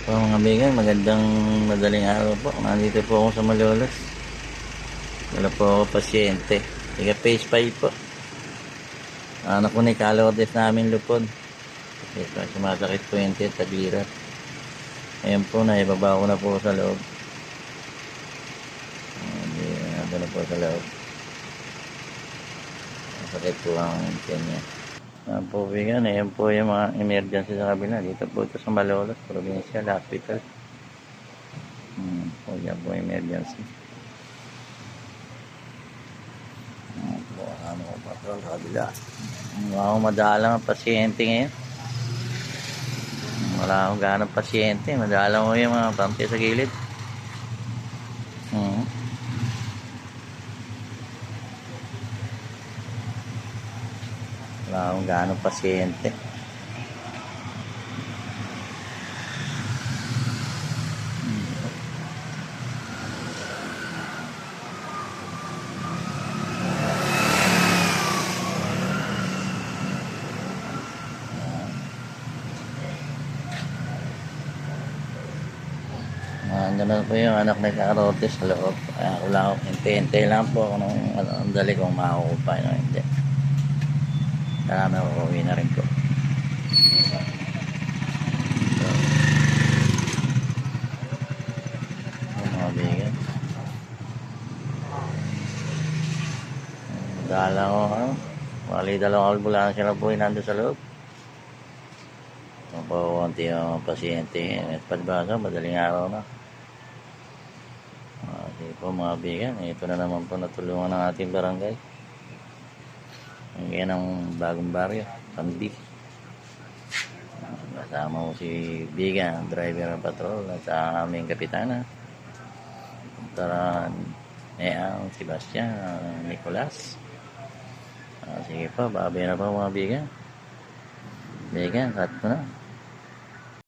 Po mga kaibigan, magandang madaling araw po. Nandito po ako sa Malolos. Wala po ako pasyente. Tiga phase 5 po. Anak ko ni Calordes namin lupon. Ito, sumasakit po yung taglirat. Ayan po, naibaba ko na po sa loob. Nandun na po sa loob. Masakit po ang tiyan niya. Ayan po kaibigan, ayan po yung mga emergency sa kabila. Dito po ito sa Malolos, Provincial Hospital. Po yan po emergency. Ano ko patrol sa kabila. Wala akong madalang ang pasyente ngayon. Wala akong ganang pasyente. Madalang ko yung mga pampi sa gilid. Wala akong ganang pasyente. Andyan na po yung anak ni Carotes sa loob. Wala akong hintay lang po kung ang dali kong makukupa o hindi. Kaya uwi na rin ko. Mga bigan. Dala ko wali dalawang ambulansya na po yung nandun sa loob. Konti yung pasyente. At padbasa, madaling araw na. Sige po mga bigan, ito na naman po natulungan ng ating barangay. Yan ang bagong baryo, Pandi. Kasama ko si Bigan, driver ng patrol, at sa aming kapitana. Taran, ang Sebastian, Nicolas. Sige po, babi na po mga bigan. Bigan, cut ko na.